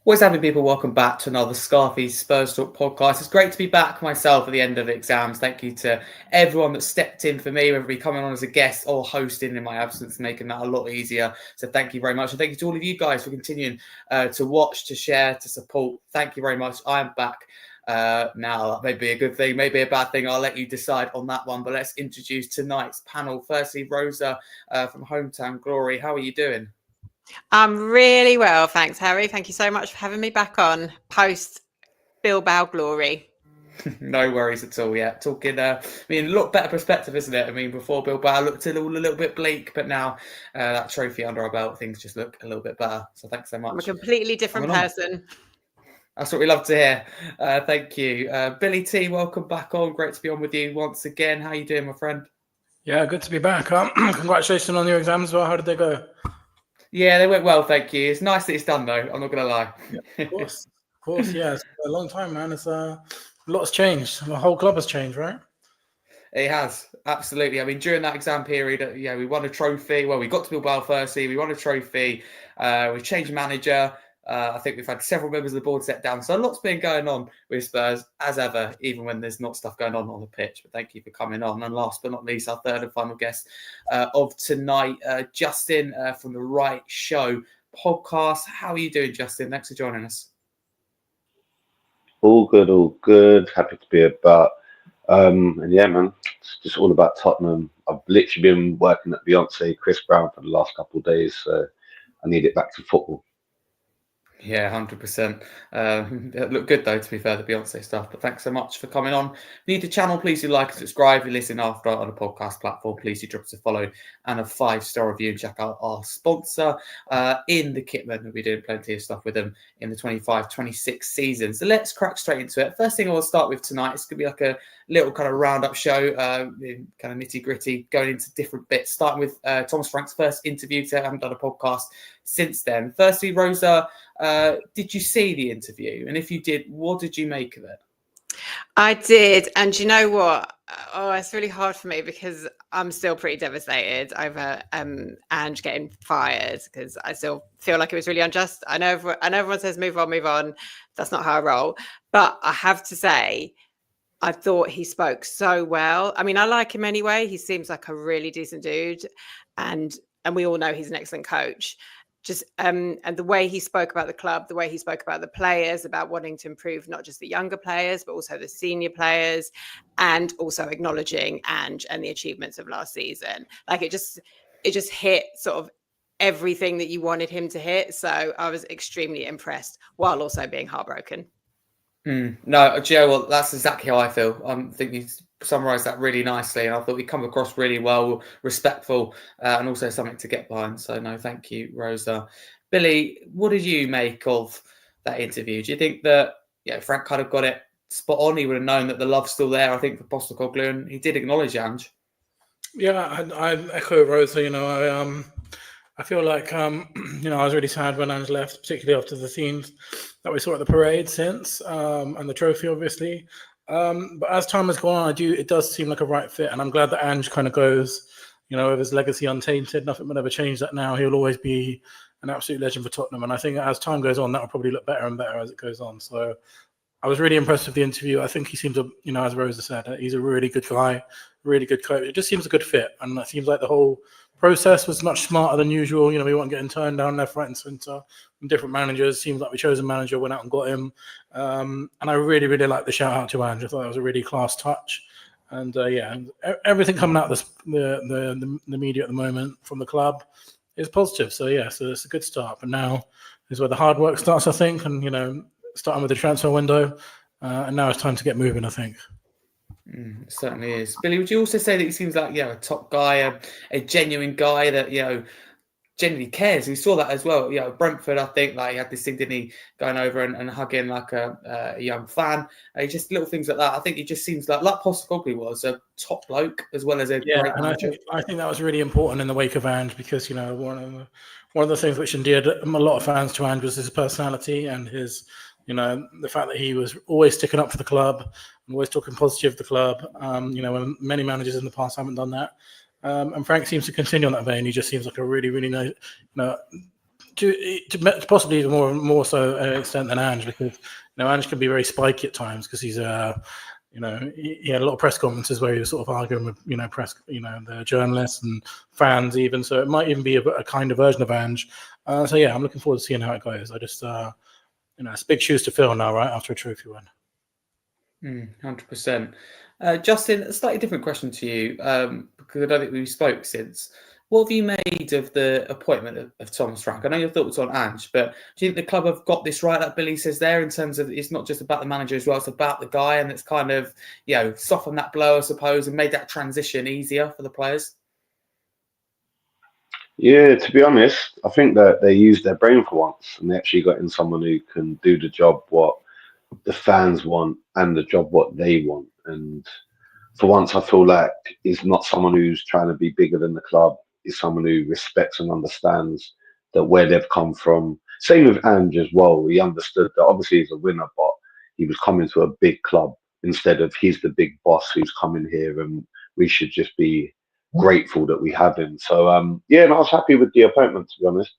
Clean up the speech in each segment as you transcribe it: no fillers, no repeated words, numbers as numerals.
Always having people, welcome back to another Scarfey Spurs Talk podcast. It's great to be back myself at the end of exams. Thank you to everyone that stepped in for me, whether it be coming on as a guest or hosting in my absence, making that a lot easier. So thank you very much. And thank you to all of you guys for continuing to watch, to share, to support. Thank you very much. I am back now. That may be a good thing, maybe a bad thing. I'll let you decide on that one. But let's introduce tonight's panel. Firstly, Rosa from Hometown Glory. How are you doing? I'm really well, thanks, Harry. Thank you so much for having me back on post Bilbao glory. No worries at all. Yeah, talking. A lot better perspective, isn't it? I mean, before Bilbao looked a little bit bleak, but now that trophy under our belt, things just look a little bit better. So thanks so much. I'm a completely different person. That's what we love to hear. Thank you, Billie T. Welcome back on. Great to be on with you once again. How you doing, my friend? Yeah, good to be back. Congratulations on your exams. Well, how did they go? Yeah, they went well, thank you. It's nice that it's done, though. I'm not going to lie. Yeah, of course, yeah. It's a long time, man. It's a lot's changed. The whole club has changed, right? It has, absolutely. I mean, during that exam period, we won a trophy. Well, we got to Bilbao firstly. We won a trophy. We changed manager. I think we've had several members of the board step down. So a lot's been going on with Spurs, as ever, even when there's not stuff going on the pitch. But thank you for coming on. And last but not least, our third and final guest of tonight, Justin from The Right Show podcast. How are you doing, Justin? Thanks for joining us. All good. Happy to be about. And yeah, man, it's just all about Tottenham. I've literally been working at Beyonce, Chris Brown for the last couple of days. So I need it back to football. Yeah, 100%. It looked good, though, to be fair, the Beyonce stuff. But thanks so much for coming on. If you need the channel, please do like and subscribe. If you listen after on a podcast platform, please do drop us a follow and a 5-star review. And check out our sponsor in the Kitman. We'll be doing plenty of stuff with them in the 25-26 season. So let's crack straight into it. First thing I want to start with tonight, it's going to be like a little kind of roundup show, kind of nitty gritty, going into different bits, starting with Thomas Frank's first interview. I haven't done a podcast since then. Firstly, Rosa, did you see the interview? And if you did, what did you make of it? I did. And you know what? Oh, it's really hard for me because I'm still pretty devastated over Ange getting fired because I still feel like it was really unjust. I know everyone says move on. That's not how I roll. But I have to say, I thought he spoke so well. I mean, I like him anyway. He seems like a really decent dude. And we all know he's an excellent coach. And the way he spoke about the club, the way he spoke about the players, about wanting to improve not just the younger players, but also the senior players, and also acknowledging Ange and the achievements of last season. Like it just hit sort of everything that you wanted him to hit. So I was extremely impressed while also being heartbroken. No, Joe, well, that's exactly how I feel. I think you summarised that really nicely, and I thought we come across really well, respectful, and also something to get behind. So, no, thank you, Rosa. Billie, what did you make of that interview? Do you think that Frank kind of got it spot on? He would have known that the love's still there, I think, for Postecoglou, and he did acknowledge Ange. Yeah, I echo Rosa. I feel like, I was really sad when Ange left, particularly after the scenes that we saw at the parade since, and the trophy, obviously. But as time has gone on, it does seem like a right fit. And I'm glad that Ange kind of goes, with his legacy untainted. Nothing will ever change that now. He'll always be an absolute legend for Tottenham. And I think as time goes on, that will probably look better and better as it goes on. So I was really impressed with the interview. I think he seems to, as Rosa said, he's a really good guy, really good coach. It just seems a good fit. And it seems like the whole process was much smarter than usual. We weren't getting turned down left, right, and centre from different managers. Seems like we chose a manager, went out and got him. And I really, really like the shout out to Ange. I thought that was a really class touch. And everything coming out of the media at the moment from the club is positive. So it's a good start. But now is where the hard work starts, I think. And starting with the transfer window, and now it's time to get moving, I think. It certainly is. Billie, would you also say that he seems like a top guy, a genuine guy that genuinely cares? We saw that as well. Brentford, I think, like he had this thing, didn't he, going over and hugging like a young fan. Just little things like that. I think he just seems like Postecoglou was a top bloke as well as a great manager. I think that was really important in the wake of Ange because one of the things which endeared a lot of fans to Ange was his personality and his. The fact that he was always sticking up for the club and always talking positive of the club, when many managers in the past haven't done that. And Frank seems to continue on that vein. He just seems like a really, really nice, to possibly even more so extent than Ange, because Ange can be very spiky at times because he's he had a lot of press conferences where he was sort of arguing with the journalists and fans even. So it might even be a kind of version of Ange. So yeah, I'm looking forward to seeing how it goes. I just it's big shoes to fill now, right, after a trophy win. 100%. Justin, a slightly different question to you, because I don't think we spoke since. What have you made of the appointment of Thomas Frank? I know your thoughts on Ange, but do you think the club have got this right, like Billy says there, in terms of it's not just about the manager as well, it's about the guy, and it's kind of, softened that blow, I suppose, and made that transition easier for the players? Yeah, to be honest, I think that they used their brain for once and they actually got in someone who can do the job what the fans want and the job what they want. And for once, I feel like he's not someone who's trying to be bigger than the club. He's someone who respects and understands that where they've come from. Same with Ange as well. He understood that obviously he's a winner, but he was coming to a big club instead of he's the big boss who's coming here and we should just be grateful that we have him. So, and I was happy with the appointment, to be honest.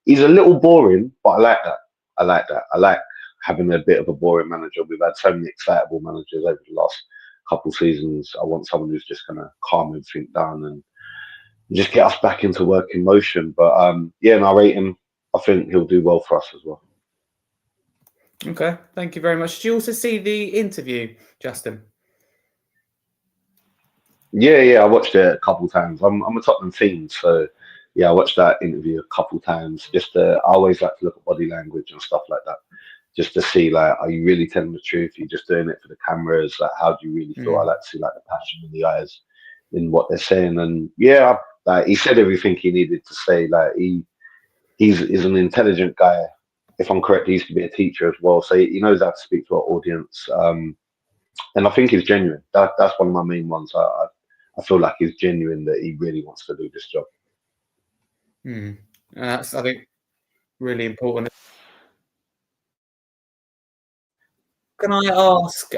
He's a little boring, but I like that. I like having a bit of a boring manager. We've had so many excitable managers over the last couple seasons. I want someone who's just going to calm everything down and just get us back into working motion. But and I rate him. I think he'll do well for us as well. Okay, thank you very much. Did you also see the interview, Justin? Yeah, I watched it a couple times. I'm a Tottenham fan, so I watched that interview a couple times. I always like to look at body language and stuff like that, just to see are you really telling the truth? Are you just doing it for the cameras? How do you really feel? I like to see the passion in the eyes in what they're saying. And he said everything he needed to say. He's an intelligent guy. If I'm correct, he used to be a teacher as well, so he knows how to speak to our audience. And I think he's genuine. That's one of my main ones. I feel like he's genuine, that he really wants to do this job. That's, I think, really important. Can I ask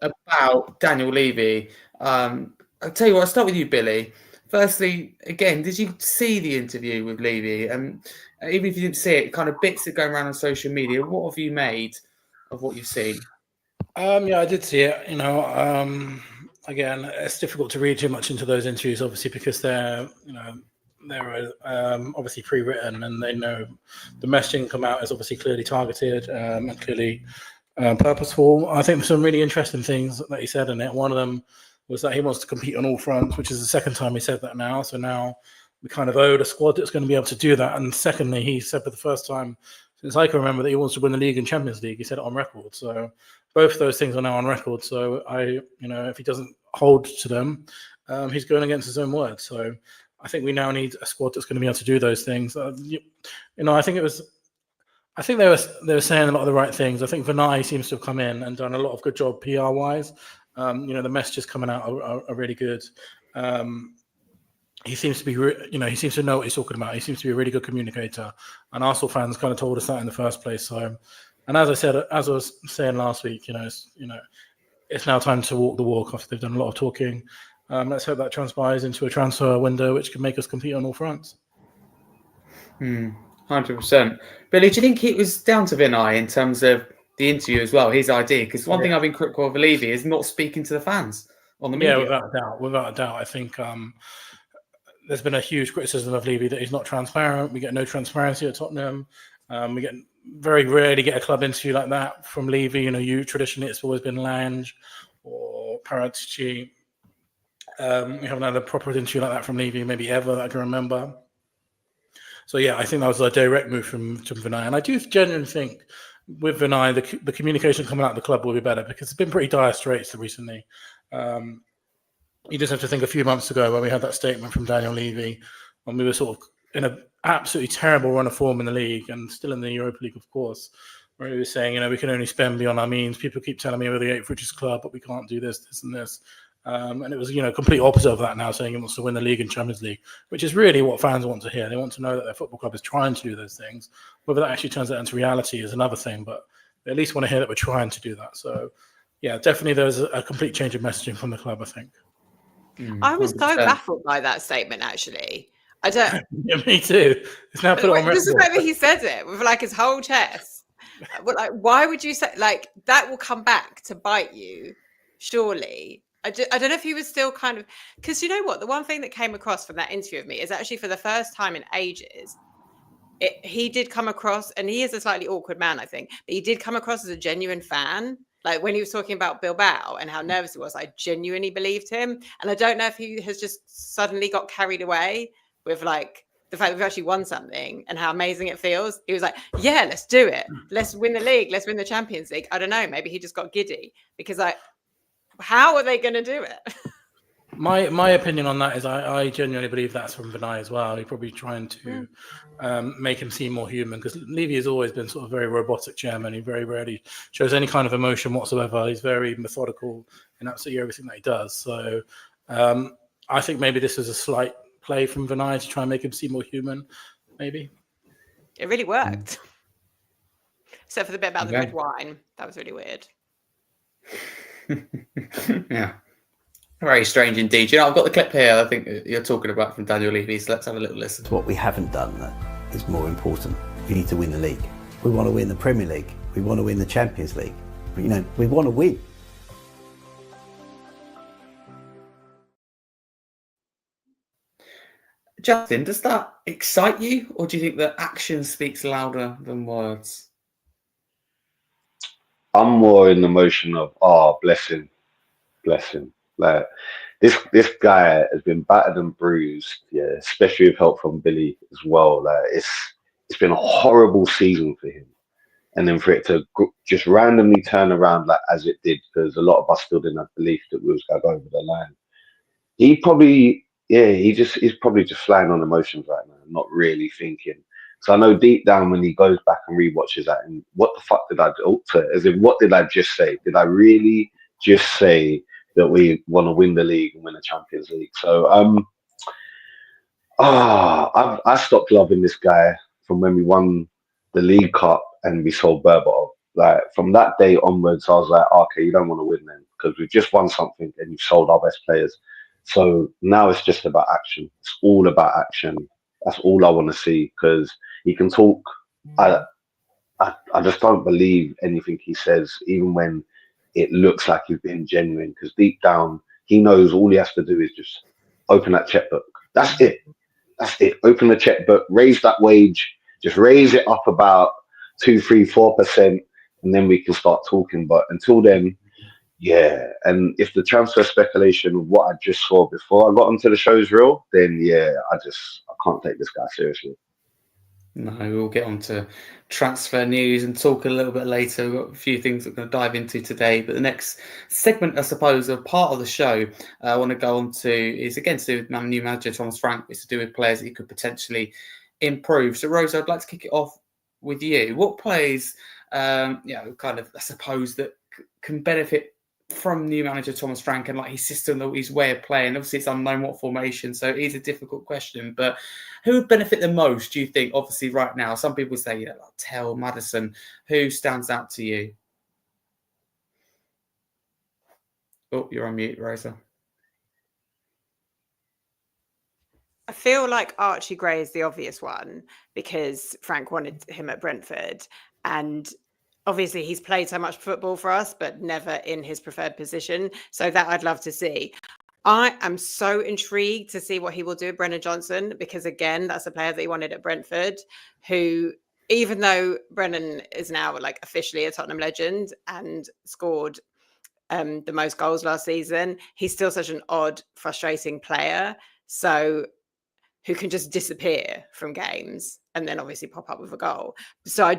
about Daniel Levy? I'll tell you what, I'll start with you, Billy. Firstly, again, did you see the interview with Levy? And even if you didn't see it, kind of bits that go around on social media, what have you made of what you've seen? I did see it. Again, it's difficult to read too much into those interviews, obviously, because they're obviously pre-written, and they know the messaging come out is obviously clearly targeted and clearly purposeful. I think there's some really interesting things that he said in it. One of them was that he wants to compete on all fronts, which is the second time he said that now. So now we kind of owed a squad that's going to be able to do that. And secondly, he said for the first time since I can remember that he wants to win the league and Champions League. He said it on record. So both of those things are now on record. So if he doesn't hold to them, he's going against his own words. So I think we now need a squad that's going to be able to do those things. I think they were saying a lot of the right things. I think Vinay seems to have come in and done a lot of good job PR wise. The messages coming out are really good. He seems to be, he seems to know what he's talking about. He seems to be a really good communicator, and Arsenal fans kind of told us that in the first place. So, and as I was saying last week, it's now time to walk the walk after they've done a lot of talking. Let's hope that transpires into a transfer window which can make us compete on all fronts. 100%. Billy, do you think it was down to Vinay in terms of the interview as well, his idea? Because one thing I've been critical of Levy is not speaking to the fans on the media. Yeah, without a doubt. I think there's been a huge criticism of Levy that he's not transparent. We get no transparency at Tottenham. We get very rarely get a club interview like that from Levy. Traditionally it's always been Lange or Paratici. We haven't had a proper interview like that from Levy, maybe ever that I can remember. So I think that was a direct move from Vinay, and I do genuinely think with Vinay the communication coming out of the club will be better, because it's been pretty dire straits recently. You just have to think a few months ago when we had that statement from Daniel Levy, when we were sort of in an absolutely terrible run of form in the league and still in the Europa League, of course, where he was saying, we can only spend beyond our means. People keep telling me we're the 8th richest club, but we can't do this, this, and this. And it was, complete opposite of that now, saying he wants to win the league and Champions League, which is really what fans want to hear. They want to know that their football club is trying to do those things. Whether that actually turns out into reality is another thing, but they at least want to hear that we're trying to do that. So, definitely there's a complete change of messaging from the club, I think. I was so baffled by that statement, actually. I don't. Yeah, me too. It's now put it on Just the record. fact that he said it with like his whole chest. But like, why would you say like that will come back to bite you? Surely. I don't know if he was still kind of, because you know what, the one thing that came across from that interview of me is actually for the first time in ages, he did come across, and he is a slightly awkward man, I think, but he did come across as a genuine fan. Like when he was talking about Bilbao and how nervous he was, I genuinely believed him. And I don't know if he has just suddenly got carried away with like the fact that we've actually won something and how amazing it feels. He was like, yeah, let's do it. Let's win the league. Let's win the Champions League. I don't know. Maybe he just got giddy because how are they going to do it? My opinion on that is I genuinely believe that's from Vinay as well. He's probably trying to make him seem more human, because Levy has always been sort of very robotic chairman. He very rarely shows any kind of emotion whatsoever. He's very methodical in absolutely everything that he does. So I think maybe this is a slight play from Vinay to try and make him seem more human, maybe. It really worked. Except for the bit about the red wine. That was really weird. Yeah. Very strange indeed. You know, I've got the clip here I think you're talking about from Daniel Levy, so let's have a little listen. What we haven't done that is more important. We need to win the league. We want to win the Premier League. We want to win the Champions League. But, you know, we want to win. Justin, does that excite you, or do you think that action speaks louder than words? I'm more in the motion of, bless him. Like this guy has been battered and bruised, yeah, especially with help from Billie as well. Like it's been a horrible season for him, and then for it to just randomly turn around like as it did, because a lot of us still didn't have belief that we was going to go over the line. He probably, he's probably just flying on emotions right now, not really thinking. So I know deep down when he goes back and rewatches that, and what the fuck did I do? As in, what did I just say? Did I really just say that we want to win the league and win the Champions League? So I stopped loving this guy from when we won the League Cup and we sold Berbatov. Like from that day onwards, I was like, okay, you don't want to win then, because we've just won something and you've sold our best players. So now it's just about action. It's all about action. That's all I want to see, because he can talk. I just don't believe anything he says, even when it looks like he's being genuine, because deep down he knows all he has to do is just open that checkbook. That's it. Open the checkbook, raise that wage, just raise it up about 2, 3, 4%, and then we can start talking. But until then, yeah. And if the transfer speculation of what I just saw before I got onto the show is real, then yeah, I can't take this guy seriously. No, we'll get on to transfer news and talk a little bit later. We've got a few things we're going to dive into today. But the next segment, I suppose, a part of the show I want to go on to is, again, to do with new manager Thomas Frank. It's to do with players that he could potentially improve. So, Rosa, I'd like to kick it off with you. What players, kind of, I suppose, that can benefit from new manager Thomas Frank and like his system, his way of playing? Obviously, it's unknown what formation, so it is a difficult question. But who would benefit the most, do you think? Obviously, right now, some people say, like Tell, Maddison. Who stands out to you? Oh, you're on mute, Rosa. I feel like Archie Gray is the obvious one because Frank wanted him at Brentford, and obviously he's played so much football for us, but never in his preferred position. So that I'd love to see. I am so intrigued to see what he will do with Brennan Johnson, because again, that's a player that he wanted at Brentford, who, even though Brennan is now like officially a Tottenham legend and scored the most goals last season, he's still such an odd, frustrating player. So who can just disappear from games and then obviously pop up with a goal. So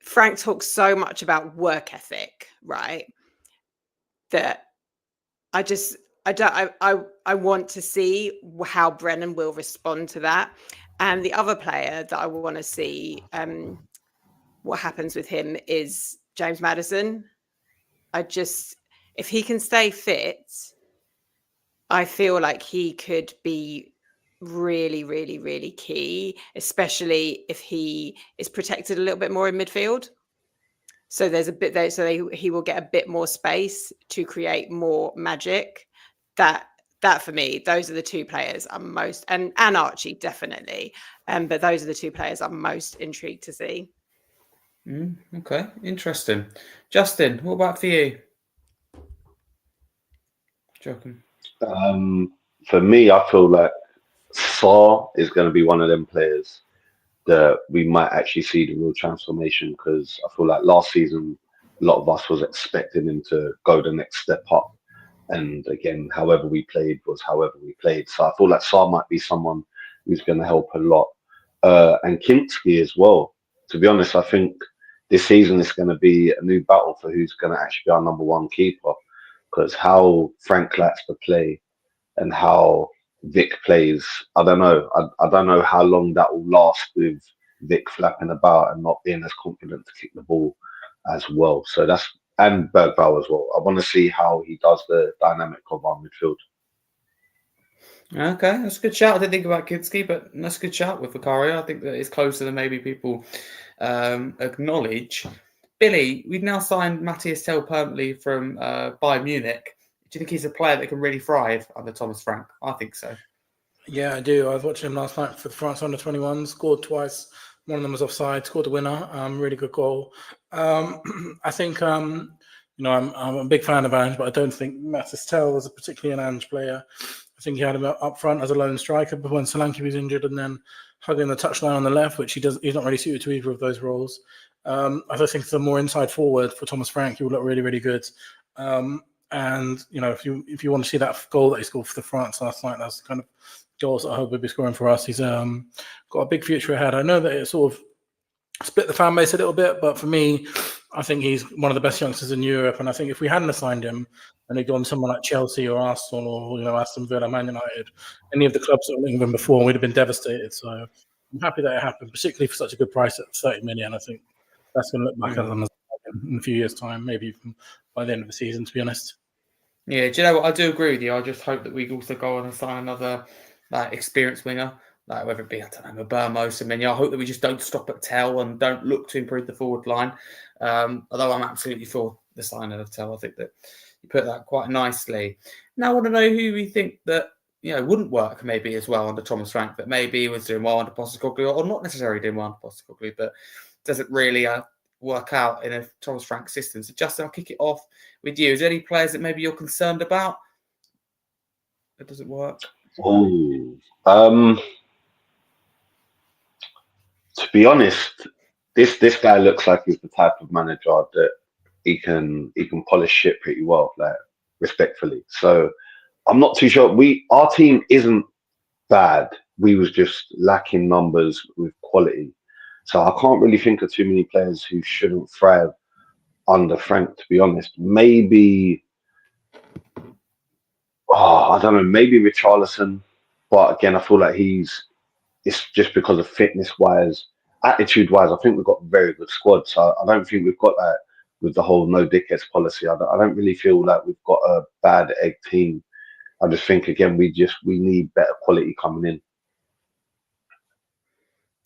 Frank talks so much about work ethic, right? That I want to see how Brennan will respond to that. And the other player that I want to see what happens with him is James Maddison. If he can stay fit, I feel like he could be really, really, really key, especially if he is protected a little bit more in midfield. So there's a bit there, so he will get a bit more space to create more magic that that for me, those are the two players I'm most, and Archie definitely, but those are the two players I'm most intrigued to see. Okay, interesting. Justin, what about for you? Joking. For me, I feel like Saar is going to be one of them players that we might actually see the real transformation, because I feel like last season a lot of us was expecting him to go the next step up, and again, however we played was however we played. So I feel like Saar might be someone who's going to help a lot, and Kinski as well. To be honest, I think this season is going to be a new battle for who's going to actually be our number one keeper, because how Frank likes to play and how Vic plays, I don't know. I don't know how long that will last with Vic flapping about and not being as confident to kick the ball as well. So that's, and Bergvall as well. I want to see how he does the dynamic of our midfield. Okay, that's a good shout. I didn't think about Kinski, but that's a good shout with Vicario. I think that it's closer than maybe people acknowledge. Billy, we've now signed Matthias Tell permanently from Bayern Munich. Do you think he's a player that can really thrive under Thomas Frank? I think so. Yeah, I do. I was watching him last night for the France under-21, scored twice. One of them was offside, scored the winner. Really good goal. I think, I'm a big fan of Ange, but I don't think Matthias Tell was a particularly an Ange player. I think he had him up front as a lone striker, but when Solanke was injured, and then hugging the touchline on the left, which he's not really suited to either of those roles. I think the more inside forward for Thomas Frank, he will look really, really good. And if you want to see that goal that he scored for the France last night, that's the kind of goals that I hope he'll be scoring for us. He's got a big future ahead. I know that it sort of split the fan base a little bit, but for me, I think he's one of the best youngsters in Europe. And I think if we hadn't assigned him and he'd gone to someone like Chelsea or Arsenal or Aston Villa, Man United, any of the clubs that were linked with him before, we'd have been devastated. So I'm happy that it happened, particularly for such a good price at 30 million. I think that's going to look back at them in a few years' time, maybe even by the end of the season, to be honest. Yeah, do you know what? I do agree with you. I just hope that we also go on and sign another experienced winger, whether it be, I don't know, Burmo, Semenya. I hope that we just don't stop at Tell and don't look to improve the forward line. Although I'm absolutely for the signing of Tell. I think that you put that quite nicely. Now I want to know who we think that wouldn't work maybe as well under Thomas Frank, that maybe was doing well under Postecoglou, or not necessarily doing well under Postecoglou, but doesn't really work out in a Thomas Frank system. So Justin, I'll kick it off with you. Is there any players that maybe you're concerned about that doesn't work? Oh, to be honest, this guy looks like he's the type of manager that he can polish shit pretty well, like respectfully. So I'm not too sure. Our team isn't bad. We was just lacking numbers with quality. So I can't really think of too many players who shouldn't thrive under Frank, to be honest. Maybe, I don't know, maybe Richarlison. But again, I feel like it's just because of fitness-wise, attitude-wise, I think we've got a very good squad. So I don't think we've got that with the whole no dickheads policy. I don't really feel like we've got a bad egg team. I just think, again, we need better quality coming in.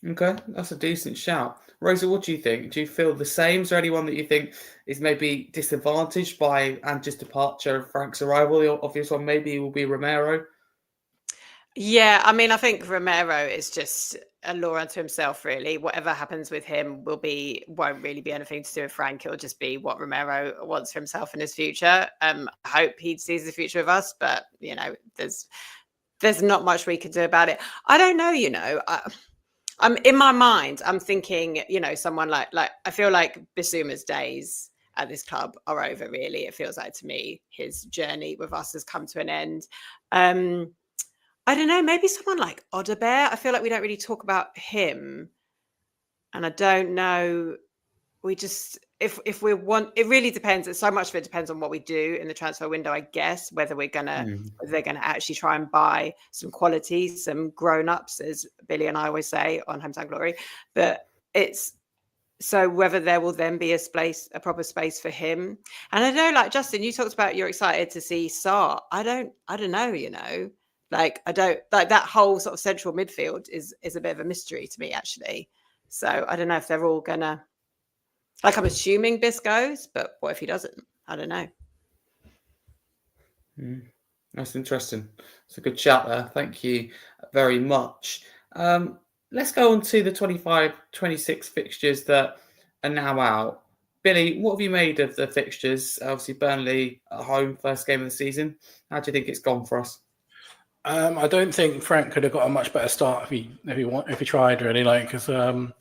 Okay, that's a decent shout. Rosa, what do you think? Do you feel the same? Is there anyone that you think is maybe disadvantaged by Ange's departure and Frank's arrival? The obvious one maybe will be Romero. Yeah, I mean, I think Romero is just a law unto himself, really. Whatever happens with him won't really be anything to do with Frank. It'll just be what Romero wants for himself in his future. I hope he sees the future of us, but there's not much we can do about it. I don't know. I'm in my mind, I'm thinking, someone like I feel like Bissouma's days at this club are over, really. It feels like to me his journey with us has come to an end. I don't know, maybe someone like Odebear. I feel like we don't really talk about him. And I don't know, we just, if we want, it really depends. So much of it depends on what we do in the transfer window, I guess, whether they're going to actually try and buy some quality, some grown-ups, as Billy and I always say on Hometown Glory. But so whether there will then be a proper space for him. And I know, like Justin, you talked about you're excited to see Saar. I don't know, Like I don't like that whole sort of central midfield is a bit of a mystery to me, actually. So I don't know if they're all gonna, like, I'm assuming Biss goes, but what if he doesn't? I don't know. That's interesting. It's a good chat there. Thank you very much. Let's go on to the 25-26 fixtures that are now out. Billy, what have you made of the fixtures? Obviously, Burnley at home, first game of the season. How do you think it's gone for us? I don't think Frank could have got a much better start if he tried really, because a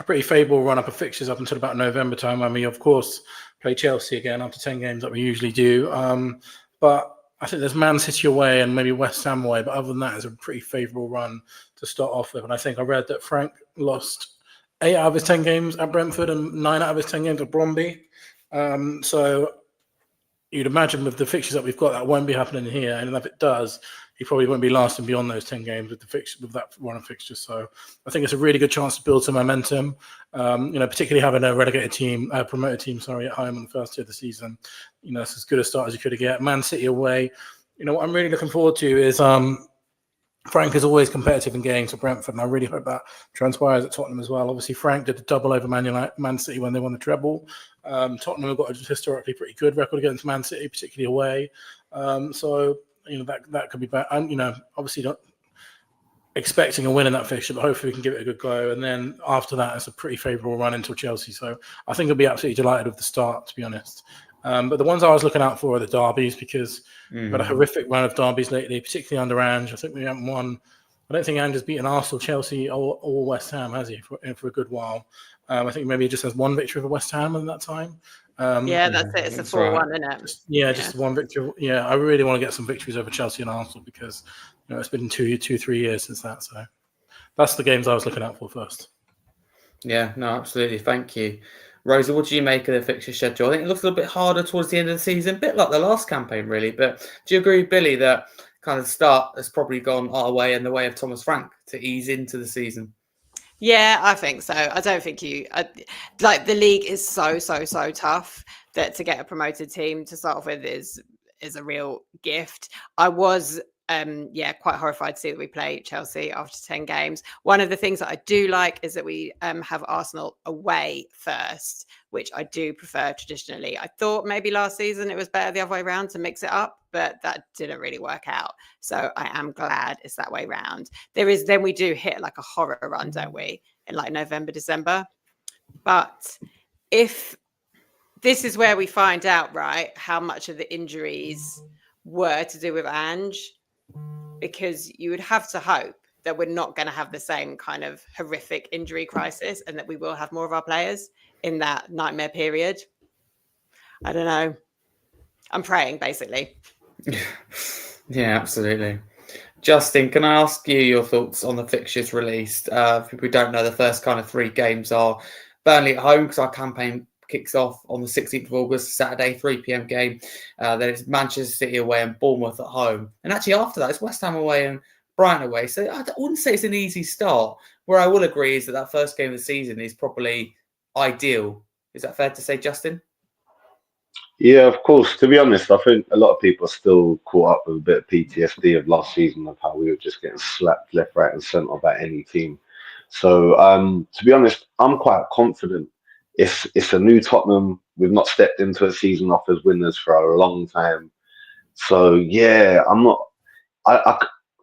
pretty favourable run up of fixtures up until about November time when we of course play Chelsea again after 10 games that we usually do. But I think there's Man City away and maybe West Ham away, but other than that, it's a pretty favourable run to start off with. And I think I read that Frank lost 8 out of his 10 games at Brentford and 9 out of his 10 games at Bromby. So you'd imagine with the fixtures that we've got, that won't be happening here. And if it does, he probably won't be lasting beyond those 10 games with that run of fixtures. So I think it's a really good chance to build some momentum. Particularly having a promoted team, at home on the first day of the season. It's as good a start as you could get. Man City away. What I'm really looking forward to is Frank is always competitive in games for Brentford, and I really hope that transpires at Tottenham as well. Obviously, Frank did the double over Man City when they won the treble. Tottenham have got a historically pretty good record against Man City, particularly away. That could be bad. Obviously not expecting a win in that fixture, but hopefully we can give it a good go. And then after that, it's a pretty favourable run until Chelsea. So I think I'll be absolutely delighted with the start, to be honest. But the ones I was looking out for are the derbies, because we've had a horrific run of derbies lately, particularly under Ange. I think we haven't won. I don't think Ange has beaten Arsenal, Chelsea, or West Ham, has he, for a good while? I think maybe he just has one victory over West Ham in that time. That's it. It's a 4-1, isn't it? Just one victory. Yeah, I really want to get some victories over Chelsea and Arsenal because it's been 2-3 years since that. So that's the games I was looking out for first. Yeah, no, absolutely. Thank you. Rosa, what do you make of the fixture schedule? I think it looks a little bit harder towards the end of the season, a bit like the last campaign, really. But do you agree, Billy, that kind of start has probably gone our way and the way of Thomas Frank to ease into the season? Yeah, I think so. I don't think the league is so tough that to get a promoted team to start off with is a real gift. I was quite horrified to see that we play Chelsea after 10 games. One of the things that I do like is that we have Arsenal away first, which I do prefer traditionally. I thought maybe last season it was better the other way around to mix it up, but that didn't really work out. So I am glad it's that way round. Then we do hit like a horror run, don't we, in like November, December. But if this is where we find out, right, how much of the injuries were to do with Ange, because you would have to hope that we're not going to have the same kind of horrific injury crisis and that we will have more of our players in that nightmare period. I don't know. I'm praying, basically. Yeah, absolutely. Justin, can I ask you your thoughts on the fixtures released? If we don't know, the first kind of 3 games are Burnley at home, because our campaign kicks off on the 16th of August, Saturday, 3 p.m. game. Then it's Manchester City away and Bournemouth at home. And actually after that, it's West Ham away and Brighton away. So I wouldn't say it's an easy start. Where I will agree is that first game of the season is probably ideal. Is that fair to say, Justin? Yeah, of course. To be honest, I think a lot of people are still caught up with a bit of PTSD of last season, of how we were just getting slapped left, right and centre by any team. So to be honest, I'm quite confident. It's a new Tottenham. We've not stepped into a season off as winners for a long time. So yeah, I'm not.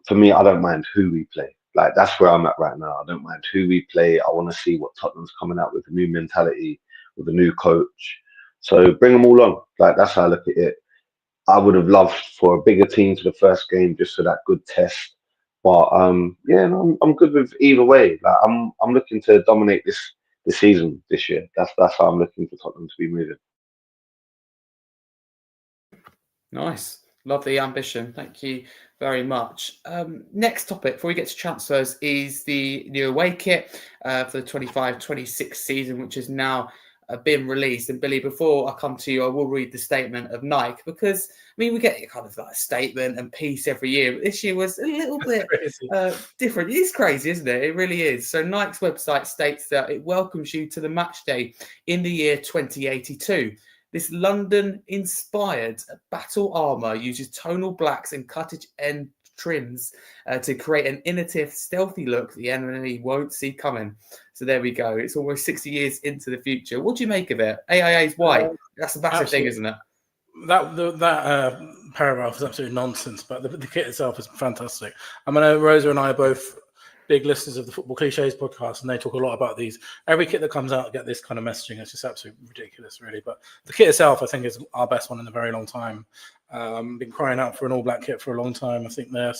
For me, I don't mind who we play. Like, that's where I'm at right now. I don't mind who we play. I want to see what Tottenham's coming out with, a new mentality, with a new coach. So bring them all on. Like, that's how I look at it. I would have loved for a bigger team for the first game, just for that good test. But I'm good with either way. Like, I'm looking to dominate this season this year. That's how I'm looking for Tottenham to be moving. Nice. Love the ambition. Thank you very much. Next topic before we get to transfers is the new away kit for the 25-26 season, which has now been released. And Billy, before I come to you, I will read the statement of Nike, because we get kind of like a statement and piece every year, but this year was a little bit different. It's crazy, isn't it? It really is. So Nike's website states that it welcomes you to the match day in the year 2082. This London-inspired battle armour uses tonal blacks and cutting-edge trims to create an innovative, stealthy look the enemy won't see coming. So there we go. It's almost 60 years into the future. What do you make of it? AIA's white. That's a massive thing, isn't it? That paragraph is absolutely nonsense, but the kit itself is fantastic. I mean, Rosa and I are both big listeners of the Football Cliches podcast, and they talk a lot about these. Every kit that comes out get this kind of messaging. It's just absolutely ridiculous, really. But the kit itself, I think, is our best one in a very long time. Been crying out for an all-black kit for a long time. I think they're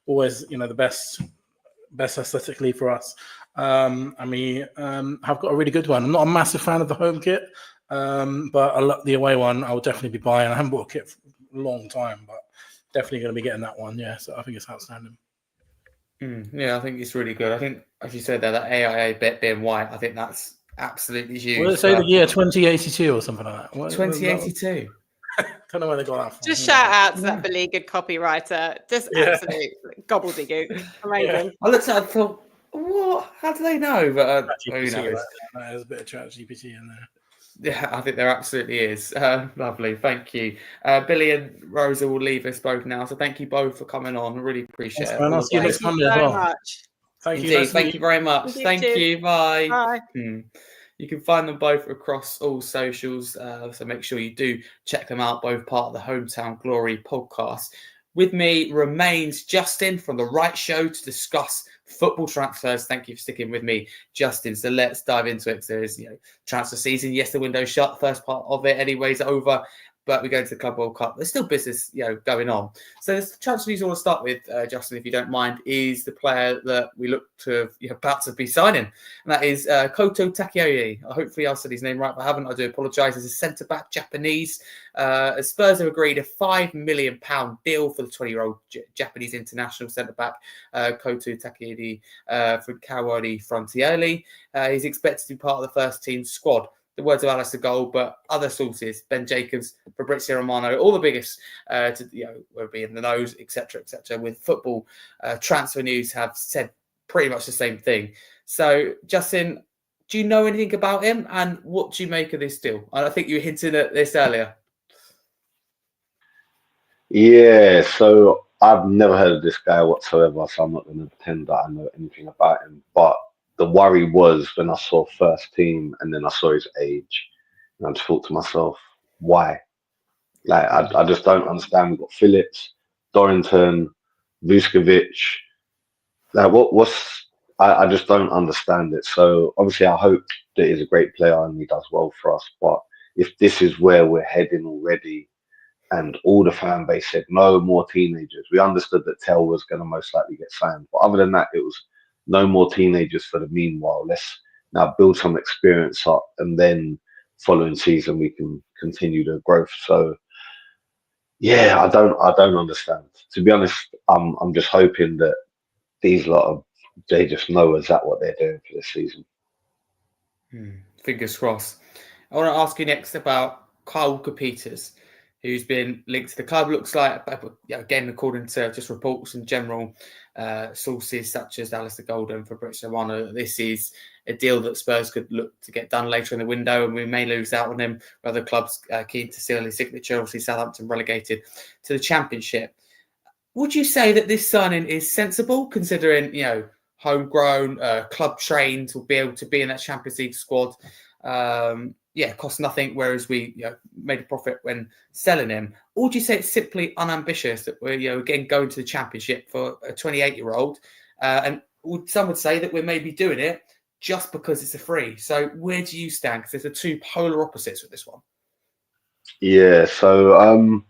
always, the best aesthetically for us. And we have got a really good one. I'm not a massive fan of the home kit, but I love the away one. I will definitely be buying. I haven't bought a kit for a long time, but definitely going to be getting that one. Yeah, so I think it's outstanding. Yeah, I think it's really good. I think, as you said there, that AIA bit being white, I think that's absolutely huge. What did it say? The year 2082 or something like that? 2082. Don't know where they got that from. Just shout out to that beleaguered copywriter. Just absolute gobbledygook. Amazing. Yeah. I looked at it and thought, what? How do they know? But who knows? There's a bit of ChatGPT in there. Yeah, I think there absolutely is. Lovely. Thank you. Billy and Rosa will leave us both now. So thank you both for coming on. I really appreciate it. I'll see you next Monday as well. Thank you. Thank you very much. Thank you. Bye. Bye. You can find them both across all socials. So make sure you do check them out, both part of the Hometown Glory podcast. With me remains Justin from The Right Show to discuss football transfers. Thank you for sticking with me, Justin. So let's dive into it. There is, transfer season. Yes, the window's shut. First part of it, anyways, over. But we go to the Club World Cup. There's still business, going on. So the transfer news I want to start with, Justin, if you don't mind, is the player that we look to about to be signing, and that is Koto Takeyoshi. Hopefully, I said his name right. If I haven't, I do apologise. As a centre back, Japanese. Spurs have agreed a £5 million deal for the 20-year-old Japanese international centre back Koto Takeyoshi from Kawari Frontierli. He's expected to be part of the first team squad. The words of Alistair Gold, but other sources, Ben Jacobs, Fabrizio Romano, all the biggest will be in the nose, etc., with football transfer news have said pretty much the same thing. So, Justin, do you know anything about him, and what do you make of this deal? And I think you were hinting at this earlier. Yeah, so I've never heard of this guy whatsoever, so I'm not going to pretend that I know anything about him, but the worry was when I saw first team and then I saw his age, and I just thought to myself, why? Like, I just don't understand. We've got Phillips, Dorrington, Vuskovic. Like, I just don't understand it. So obviously I hope that he's a great player and he does well for us. But if this is where we're heading already, and all the fan base said no more teenagers, we understood that Tell was going to most likely get signed. But other than that, it was no more teenagers for the meanwhile. Let's now build some experience up, and then following season we can continue the growth. So yeah, I don't understand. To be honest, I'm just hoping that these they just know exactly what they're doing for this season. Fingers crossed. I want to ask you next about Kyle Walker-Peters, who's been linked to the club. Looks like, again, according to just reports and general sources such as Alistair Gold and Fabrizio Romano, this is a deal that Spurs could look to get done later in the window, and we may lose out on him. Other clubs keen to seal his signature. Obviously, Southampton relegated to the Championship. Would you say that this signing is sensible, considering, homegrown, club trained, will be able to be in that Champions League squad? Cost nothing, whereas we made a profit when selling him. Or would you say it's simply unambitious that we're again going to the Championship for a 28-year-old? And some would say that we're maybe doing it just because it's a free. So where do you stand? Because there's the two polar opposites with this one. Yeah, so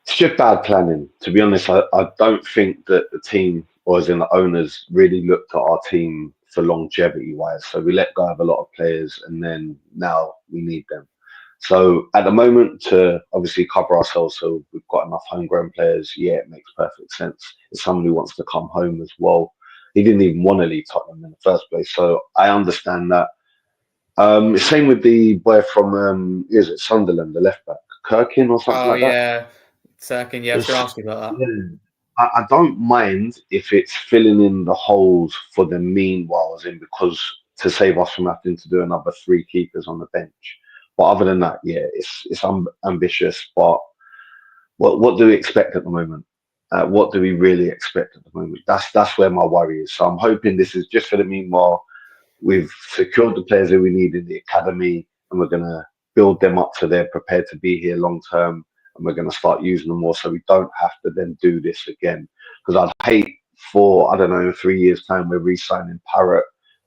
it's just bad planning. To be honest, I don't think that the team, or as in the owners, really looked at our team for longevity wise. So we let go of a lot of players, and then now we need them. So at the moment, to obviously cover ourselves, so we've got enough homegrown players. Yeah, it makes perfect sense. It's someone who wants to come home as well. He didn't even want to leave Tottenham in the first place, so I understand that. Same with the boy from is it Sunderland, the left back, Kirkin or something like that. Oh yeah, Sirkin. Yeah, I was going to ask you about that. Yeah. I don't mind if it's filling in the holes for the meanwhile, as in because to save us from having to do another 3 keepers on the bench. But other than that, yeah, it's ambitious. But what do we expect at the moment? What do we really expect at the moment? That's where my worry is. So I'm hoping this is just for the meanwhile. We've secured the players that we need in the academy, and we're going to build them up so they're prepared to be here long term. and we're going to start using them more, so we don't have to then do this again. Because I'd hate for, I don't know, in 3 years' time, we're re-signing Parrott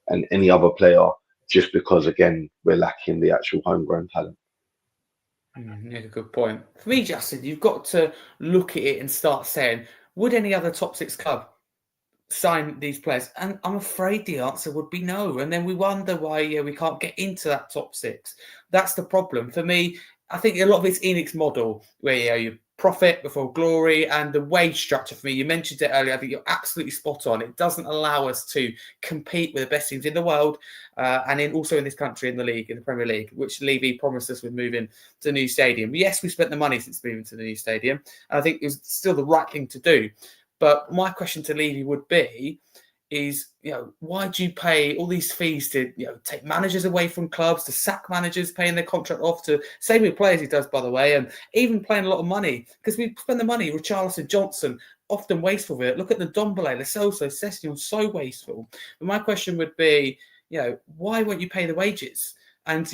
and any other player just because, again, we're lacking the actual homegrown talent. Yeah, good point. For me, Justin, you've got to look at it and start saying, would any other top 6 club sign these players? And I'm afraid the answer would be no. And then we wonder why we can't get into that top 6. That's the problem. For me, I think a lot of it's Enix's model, where you profit before glory, and the wage structure. For me, you mentioned it earlier. I think you're absolutely spot on. It doesn't allow us to compete with the best teams in the world, and also in this country, in the league, in the Premier League, which Levy promised us with moving to the new stadium. Yes, we spent the money since moving to the new stadium, and I think it was still the right thing to do. But my question to Levy would be, why do you pay all these fees to, take managers away from clubs, to sack managers, paying their contract off, to same with players he does, by the way, and even paying a lot of money, because we spend the money. Richarlison, Johnson, often wasteful with it. Look at the Ndombele, the Celso, Sessegnon, so wasteful. But my question would be, why won't you pay the wages? And,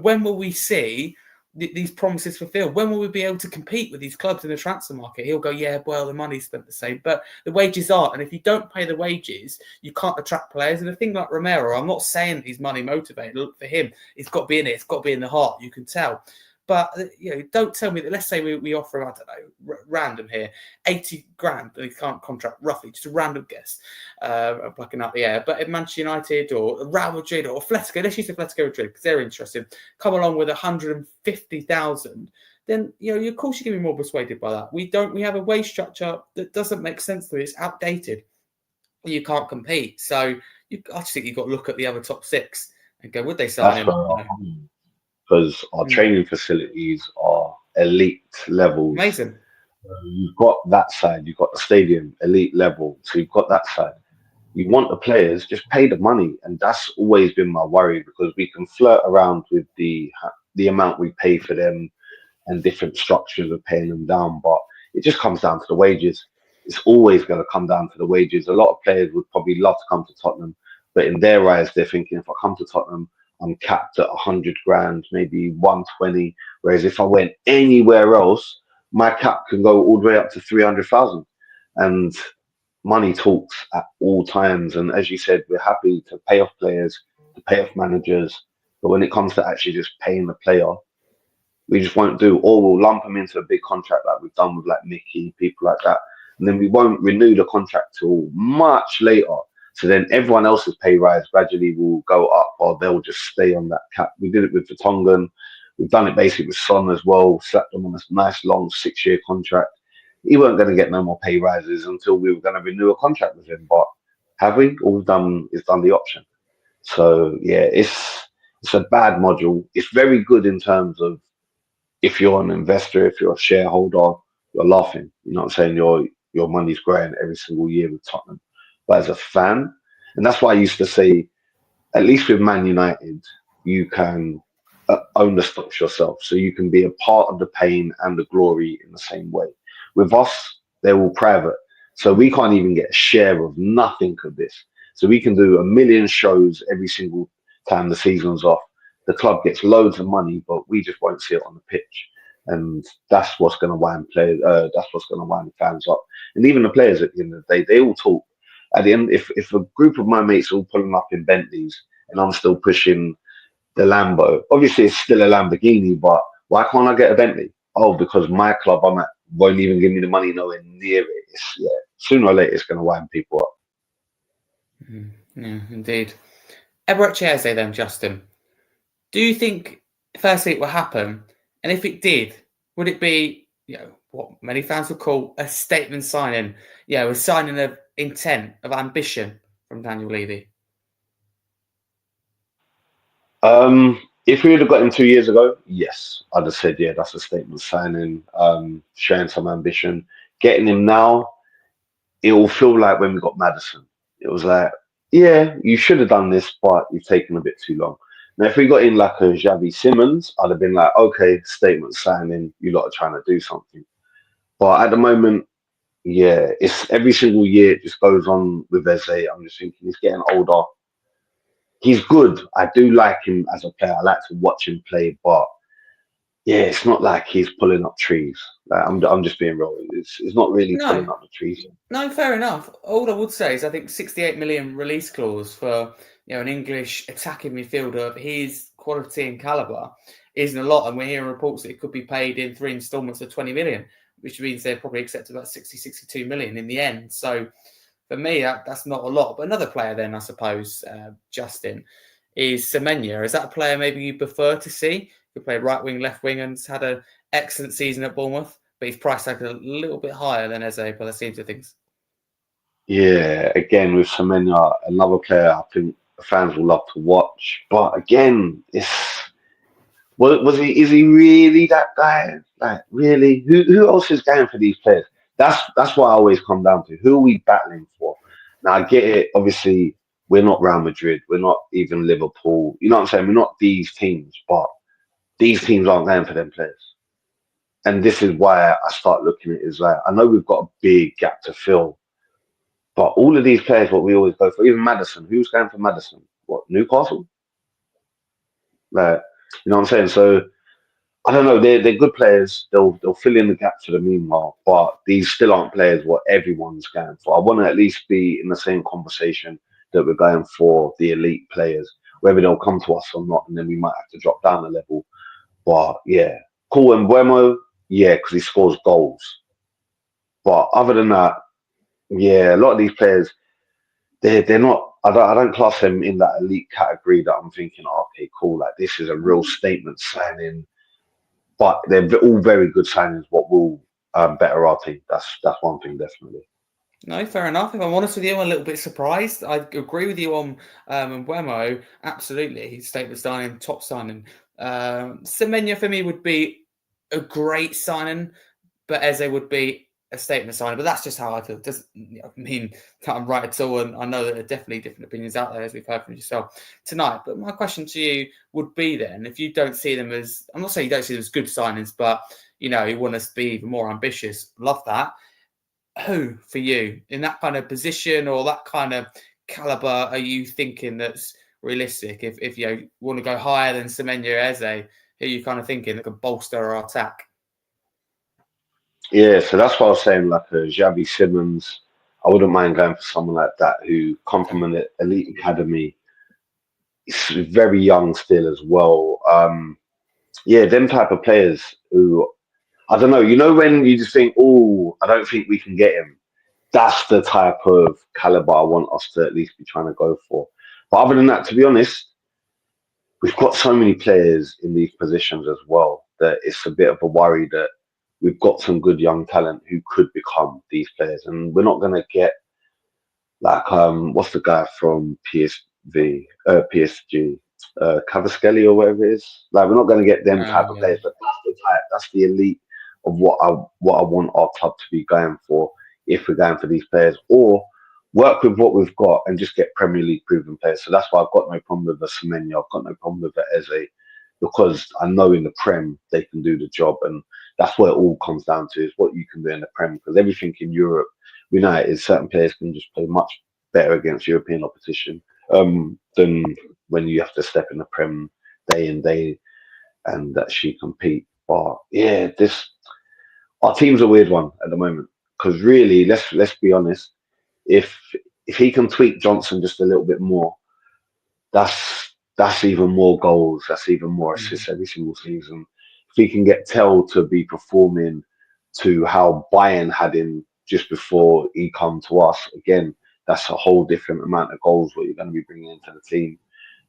when will we see these promises fulfilled? When will we be able to compete with these clubs in the transfer market? He'll go, yeah, well, the money's spent the same, but the wages aren't. And if you don't pay the wages, you can't attract players. And a thing like Romero, I'm not saying he's money motivated. Look, for him, it's got to be in it. It's got to be in the heart. You can tell. But, don't tell me that, let's say we offer him, I don't know, random here, 80 grand, and he can't contract, roughly, just a random guess, plucking out the air. But if Manchester United or Real Madrid or Atletico, let's use Atletico Madrid because they're interested, come along with 150,000, then, of course you're going to be more persuaded by that. We have a wage structure that doesn't make sense to me. It's outdated. You can't compete. So I just think you've got to look at the other top 6 and go, would they sign him? Because our training facilities are elite levels. Amazing. You've got that side, you've got the stadium, elite level. So you've got that side. You want the players, just pay the money. And that's always been my worry, because we can flirt around with the amount we pay for them and different structures of paying them down. But it just comes down to the wages. It's always going to come down to the wages. A lot of players would probably love to come to Tottenham, but in their eyes, they're thinking, if I come to Tottenham, I'm capped at 100 grand, maybe 120. Whereas if I went anywhere else, my cap can go all the way up to 300,000. And money talks at all times. And as you said, we're happy to pay off players, to pay off managers. But when it comes to actually just paying the player, we just won't do. Or we'll lump them into a big contract like we've done with like Mickey, people like that. And then we won't renew the contract till much later. So then everyone else's pay rise gradually will go up, or they'll just stay on that cap. We did it with Vertonghen. We've done it basically with Son as well. Slapped him on this nice long 6-year contract. He weren't going to get no more pay rises until we were going to renew a contract with him. But have we? All we've done is done the option. So yeah, it's a bad module. It's very good in terms of if you're an investor, if you're a shareholder, you're laughing. You know what I'm saying? Your money's growing every single year with Tottenham. But as a fan, and that's why I used to say, at least with Man United, you can own the stocks yourself. So you can be a part of the pain and the glory in the same way. With us, they're all private. So we can't even get a share of nothing of this. So we can do 1 million shows every single time the season's off. The club gets loads of money, but we just won't see it on the pitch. And that's what's going to wind players. That's what's going to wind the fans up. And even the players at the end of the day, they all talk. At the end, if a group of my mates are all pulling up in Bentleys and I'm still pushing the Lambo, obviously it's still a Lamborghini, but why can't I get a Bentley? Oh, because my club I'm at won't even give me the money nowhere near it. Sooner or later it's going to wind people up. Yeah, indeed. Eberechi then, Justin. Do you think, firstly, it will happen? And if it did, would it be, what many fans would call a statement signing? A signing of intent, of ambition from Daniel Levy? If we would have got him 2 years ago, yes, I'd have said, yeah, that's a statement signing, showing some ambition. Getting him now, it will feel like when we got Maddison. It was like, yeah, you should have done this, but you've taken a bit too long. Now, if we got in like a Xavi Simons, I'd have been like, okay, statement signing, you lot are trying to do something. But at the moment, yeah, it's every single year it just goes on with Eze. I'm just thinking he's getting older. He's good. I do like him as a player. I like to watch him play, but yeah, it's not like he's pulling up trees. Like, I'm just being real. It's not really pulling No, up the trees. no, fair enough. All I would say is I think 68 million release clause for an English attacking midfielder of his quality and caliber isn't a lot, and we're hearing reports that it could be paid in 3 instalments of 20 million, which means they're probably accepted about 62 million in the end. So for me, that's not a lot. But another player then, I suppose, Justin, is Semenya. Is that a player maybe you prefer to see? He played right wing, left wing, and has had an excellent season at Bournemouth, but he's priced like a little bit higher than Eze by the seams of things. Yeah, again with Semenya, another player I think the fans will love to watch. But again, is he really that guy? Like really, who else is going for these players? That's what I always come down to. Who are we battling for? Now I get it. Obviously, we're not Real Madrid. We're not even Liverpool. You know what I'm saying? We're not these teams, but these teams aren't going for them players. And this is why I start looking at it as like I know we've got a big gap to fill. But all of these players, what we always go for, even Maddison, who's going for Maddison? What, Newcastle? Like, you know what I'm saying? So I don't know. They're good players. They'll fill in the gaps for the meanwhile. But these still aren't players what everyone's going for. I want to at least be in the same conversation that we're going for the elite players, whether they'll come to us or not, and then we might have to drop down a level. But yeah, cool. And Buemo, yeah, because he scores goals. But other than that, yeah, a lot of these players. They're not. I don't class them in that elite category that I'm thinking, oh, okay, cool. Like this is a real statement signing, but they're all very good signings. What will better our team? That's one thing definitely. No, fair enough. If I'm honest with you, I'm a little bit surprised. I agree with you on Mbeumo. Absolutely, his statement signing, top signing. Semenya for me would be a great signing, but Eze would be a statement signing. But that's just how I feel. It doesn't mean that I'm right at all. And I know that there are definitely different opinions out there, as we've heard from yourself tonight. But my question to you would be then, if you don't see them as, I'm not saying you don't see them as good signings, but you want us to be even more ambitious. Love that. Who for you in that kind of position or that kind of caliber are you thinking that's realistic? If you want to go higher than Semenya Eze, who are you kind of thinking that could bolster our attack? Yeah, so that's what I was saying. Like a Xavi Simmons, I wouldn't mind going for someone like that who come from an elite academy. He's very young still as well. Yeah, them type of players who I don't know. You know when you just think, oh, I don't think we can get him. That's the type of caliber I want us to at least be trying to go for. But other than that, to be honest, we've got so many players in these positions as well that it's a bit of a worry that we've got some good young talent who could become these players, and we're not going to get like what's the guy from PSG, Cavaschelli or whatever it is. Like we're not going to get them type of players, but that's the type, that's the elite of what I want our club to be going for if we're going for these players, or work with what we've got and just get Premier League proven players. So that's why I've got no problem with the Semenya. I've got no problem with the Eze because I know in the Prem they can do the job, and that's what it all comes down to is what you can do in the Prem, because everything in Europe, we know it is certain players can just play much better against European opposition than when you have to step in the Prem day in day and actually compete. But yeah, our team's a weird one at the moment because really, let's be honest, if he can tweak Johnson just a little bit more, that's even more goals, that's even more assists every single season. If he can get Tell to be performing to how Bayern had him just before he come to us, again, that's a whole different amount of goals what you're going to be bringing into the team.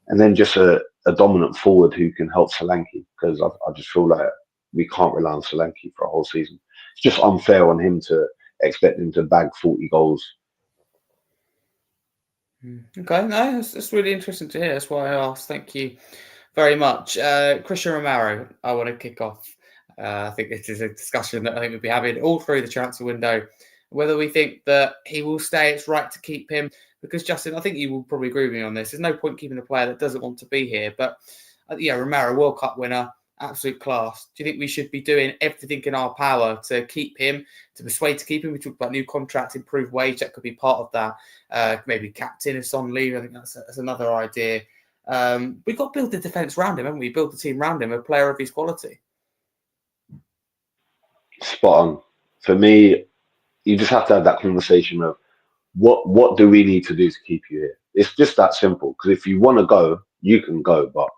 And then just a dominant forward who can help Solanke, because I just feel like we can't rely on Solanke for a whole season. It's just unfair on him to expect him to bag 40 goals. Okay, no, that's really interesting to hear. That's why I asked. Thank you very much. Christian Romero, I want to kick off. I think this is a discussion that I think we'll be having all through the transfer window. Whether we think that he will stay, it's right to keep him. Because, Justin, I think you will probably agree with me on this. There's no point keeping a player that doesn't want to be here. But, Romero, World Cup winner, absolute class. Do you think we should be doing everything in our power to keep him, to persuade to keep him? We talked about new contracts, improved wage. That could be part of that. Maybe captain if on leave. I think that's another idea. We've got to build the defence around him, haven't we? Build the team around him, a player of his quality. spot on. For me, you just have to have that conversation of what do we need to do to keep you here? It's just that simple. Because if you want to go, you can go. But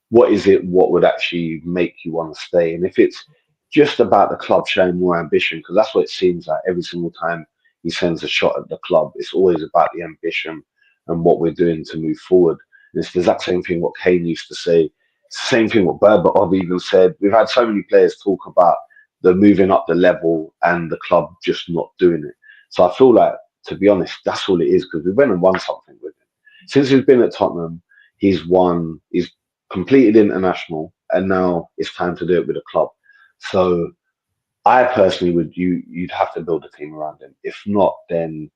what is it? What would actually make you want to stay? And if it's just about the club showing more ambition, because that's what it seems like every single time he sends a shot at the club, it's always about the ambition and what we're doing to move forward. And it's the exact same thing what Kane used to say. Same thing what Berbatov even said. We've had so many players talk about the moving up the level and the club just not doing it. So I feel like, to be honest, that's all it is, because we went and won something with him. Since he's been at Tottenham, he's completed international, and now it's time to do it with a club. So I personally you'd have to build a team around him. If not, then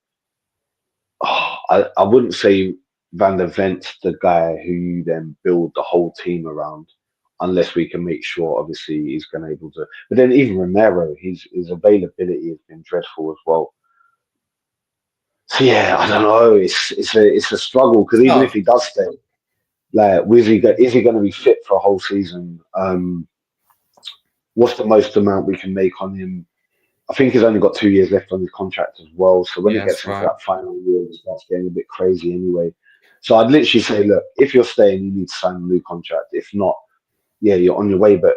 I wouldn't say Van der Vent's the guy who you then build the whole team around, unless we can make sure, obviously, he's going to able to. But then even Romero, his availability has been dreadful as well. So yeah, I don't know. It's a struggle, because even if he does stay, like, is he going to be fit for a whole season? What's the most amount we can make on him? I think he's only got 2 years left on his contract as well. So when he gets into that final year, it starts getting a bit crazy anyway. So I'd literally say, look, if you're staying, you need to sign a new contract. If not, yeah, you're on your way. But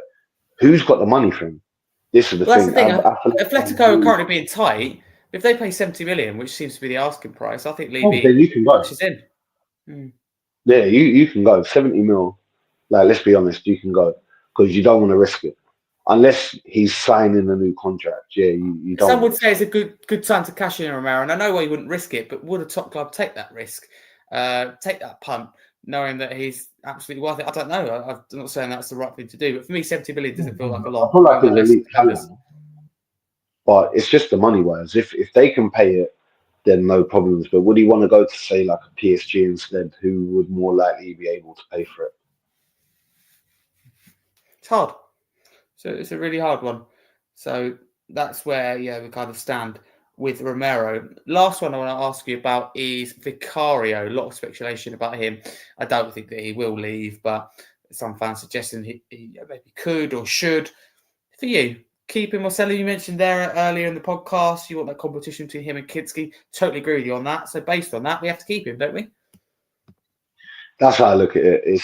who's got the money for him? This is the thing. That's the thing. Atletico are currently being tight. If they pay 70 million, which seems to be the asking price, I think Levy then you can go. She's in. Yeah, you can go 70 mil. Like, let's be honest, you can go, because you don't want to risk it unless he's signing a new contract. Yeah, you don't. Some would say it's a good time to cash in on Romero, and I know why you wouldn't risk it, but would a top club take that risk, take that punt, knowing that he's absolutely worth it? I don't know. I'm not saying that's the right thing to do, but for me, 70 million doesn't feel like a lot. I feel like it's elite talent, but it's just the money wise. If they can pay it, then no problems. But would he want to go to, say, like a PSG instead, who would more likely be able to pay for it? It's hard. So it's a really hard one. So that's where, we kind of stand with Romero. Last one I want to ask you about is Vicario. A lot of speculation about him. I don't think that he will leave, but some fans suggesting he maybe could or should. For you, keep him or sell him? You mentioned there earlier in the podcast, you want that competition between him and Kinski. Totally agree with you on that. So based on that, we have to keep him, don't we? That's how I look at it.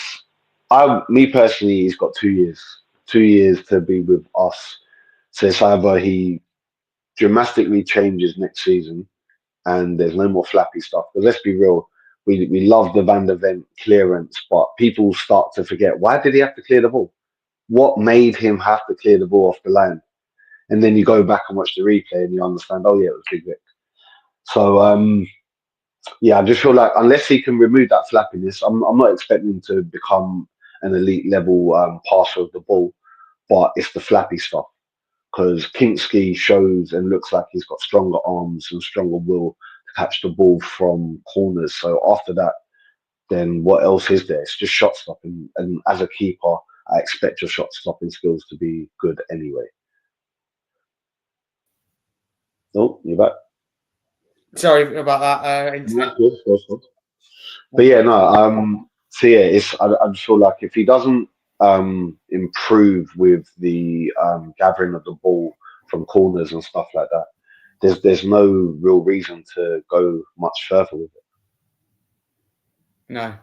Me personally, he's got 2 years. 2 years to be with us. So it's either he dramatically changes next season and there's no more flappy stuff. But let's be real, we love the Van der Ven clearance, but people start to forget, why did he have to clear the ball? What made him have to clear the ball off the line? And then you go back and watch the replay and you understand, oh yeah, it was Big Vic. So I just feel like unless he can remove that flappiness, I'm not expecting him to become an elite level passer of the ball, but it's the flappy stuff. Because Kinski shows and looks like he's got stronger arms and stronger will to catch the ball from corners. So after that, then what else is there? It's just shot stopping. And as a keeper, I expect your shot stopping skills to be good anyway. Oh, you're back. Sorry about that. Internet. But yeah, no. So yeah, I just feel like if he doesn't improve with the gathering of the ball from corners and stuff like that, there's no real reason to go much further with it. No.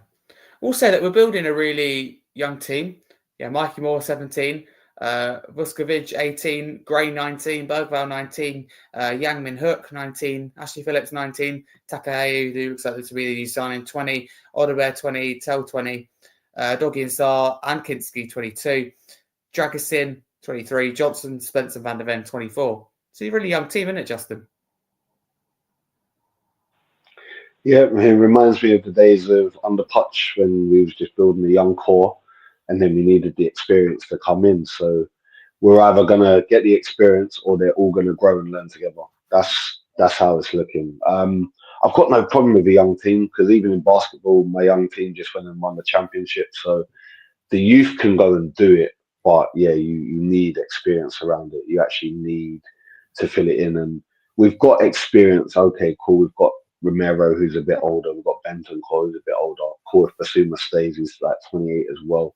We'll say that we're building a really young team. Yeah, Mikey Moore, 17. Vuskovic, 18. Gray, 19. Bergvall, 19. Yang Min Hook, 19. Ashley Phillips, 19. Takaheu, who looks like to be the new signing, 20. Odebear, 20. Tell, 20. Doggy and Star and Kinski, 22. Dragosin, 23. Johnson, Spencer, Van der Ven, 24. So you're a really young team, isn't it, Justin? Yeah, it reminds me of the days of under Putch when we was just building a young core and then we needed the experience to come in. So we're either going to get the experience or they're all going to grow and learn together. That's how it's looking. I've got no problem with the young team because even in basketball, my young team just went and won the championship. So the youth can go and do it. But yeah, you need experience around it. You actually need to fill it in. And we've got experience. Okay, cool. We've got Romero, who's a bit older. We've got Benton Cole, who's a bit older. Cool, if Basuma stays, he's like 28 as well.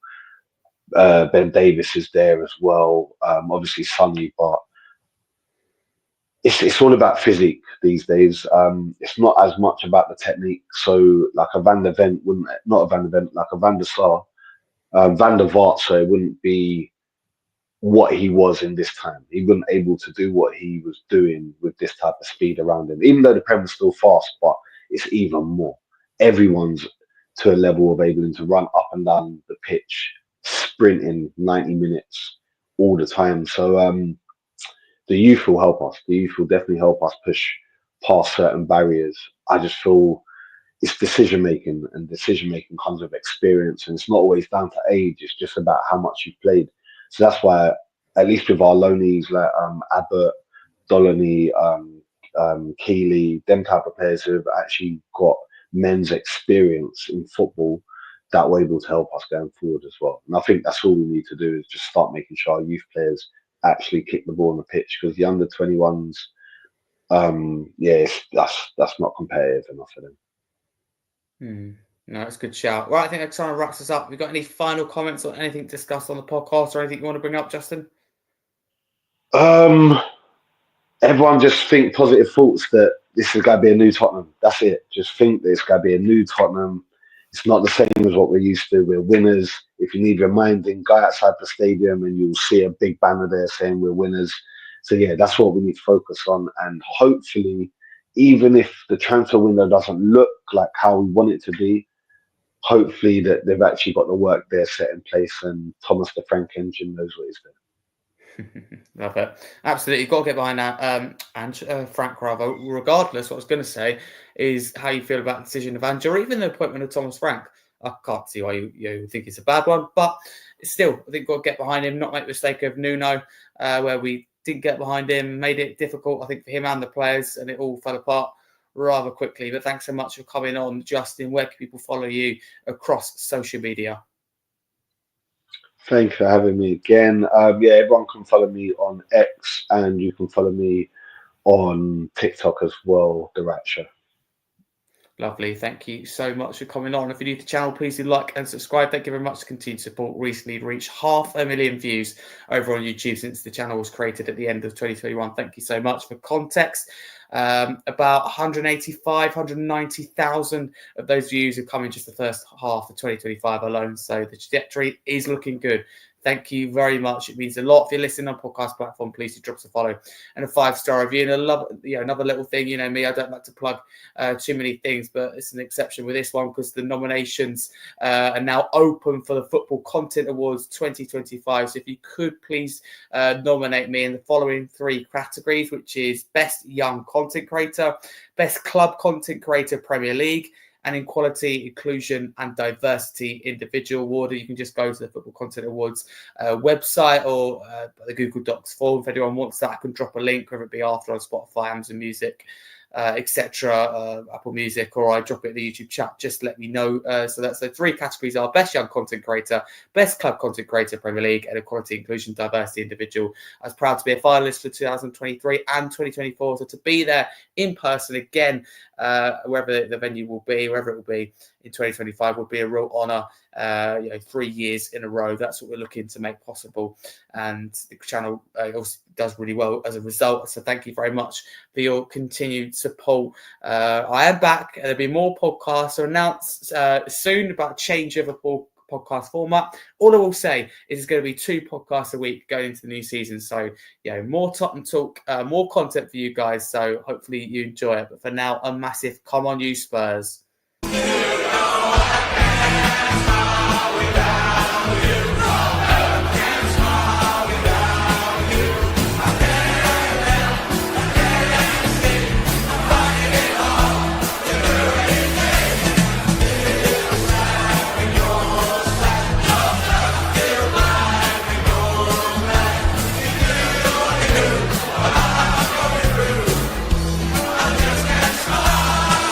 Ben Davis is there as well. Obviously Sonny, but it's all about physique these days. It's not as much about the technique. So like a Van der Ven wouldn't, not a Van der Ven, like a Van der Sar, Van der Vaart, so it wouldn't be what he was in this time. He wasn't able to do what he was doing with this type of speed around him. Even though the Prem is still fast, but it's even more. Everyone's to a level of able to run up and down the pitch, sprinting 90 minutes all the time. So the youth will help us. The youth will definitely help us push past certain barriers. I just feel it's decision making, and decision making comes with experience, and it's not always down to age. It's just about how much you've played. So that's why, at least with our loanees like Abbott, Dolany, Keeley, them type of players who have actually got men's experience in football, that were able to help us going forward as well. And I think that's all we need to do, is just start making sure our youth players actually kick the ball on the pitch, because the under 21s, that's not competitive enough for them. No, it's a good shout. Right, I think that kind of wraps us up. Have you got any final comments or anything discussed on the podcast, or anything you want to bring up, Justin? Everyone just think positive thoughts that this is going to be a new Tottenham. That's it. Just think that it's going to be a new Tottenham. It's not the same as what we're used to. We're winners. If you need reminding, go outside the stadium and you'll see a big banner there saying we're winners. So yeah, that's what we need to focus on. And hopefully, even if the transfer window doesn't look like how we want it to be, hopefully that they've actually got the work there set in place, and Thomas the Frank engine knows what he's doing. Love it. Absolutely. You've got to get behind that. And Frank, rather, regardless, what I was going to say is how you feel about the decision of Ange, or even the appointment of Thomas Frank. I can't see why you think it's a bad one, but still, I think you've got to get behind him, not make the mistake of Nuno, where we didn't get behind him, made it difficult, I think, for him and the players, and it all fell apart rather quickly. But thanks so much for coming on, Justin. Where can people follow you across social media? Thanks for having me again. Everyone can follow me on X, and you can follow me on TikTok as well, The Rat Show. Lovely. Thank you so much for coming on. If you're new to the channel, please do like and subscribe. Thank you very much for continued support. Recently reached 500,000 views over on YouTube since the channel was created at the end of 2021. Thank you so much. For context, about 190,000 of those views have come in just the first half of 2025 alone. So the trajectory is looking good. Thank you very much. It means a lot. If you're listening on podcast platform, please do drop us a follow and a 5-star review. And I love, another little thing, me, I don't like to plug too many things, but it's an exception with this one because the nominations are now open for the Football Content Awards 2025. So if you could please nominate me in the following 3 categories, which is Best Young Content Creator, Best Club Content Creator Premier League, and Equality, Inclusion and Diversity Individual Award. You can just go to the Football Content Awards website or the Google Docs form. If anyone wants that, I can drop a link, whether it be after on Spotify, Amazon Music, etc., Apple Music, or I drop it in the YouTube chat. Just let me know. So that's the 3 categories are Best Young Content Creator, Best Club Content Creator Premier League, and Equality, Inclusion, Diversity Individual. I was proud to be a finalist for 2023 and 2024. So to be there in person again, wherever the venue will be, wherever it will be in 2025, would be a real honour. 3 years in a row. That's what we're looking to make possible, and the channel also does really well as a result. So thank you very much for your continued support. I am back. There'll be more podcasts announced soon about change of a podcast format. All I will say is it's going to be 2 podcasts a week going into the new season. So more Tottenham talk, more content for you guys. So hopefully you enjoy it. But for now, a massive come on you Spurs.